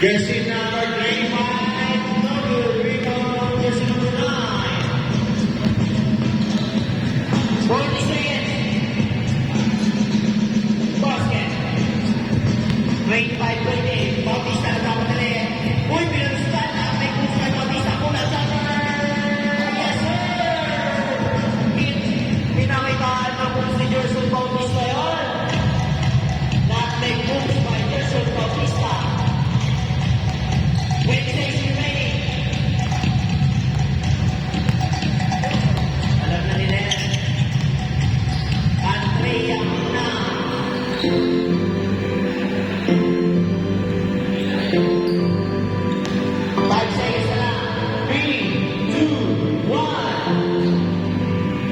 Jersey number 35, W. Rebound, jersey number 9. 40 seconds. Basket. 25-20. Bautista na dapat na rin. Uy, pinalusutan na. May kung kay Bautista. Kuna summer. Yes, sir! Pinakitaan na kung si Jerson Bautista yun. Not make moves by Jerson Bautista. 26 remaining. Alam na nila yan. Country ang na.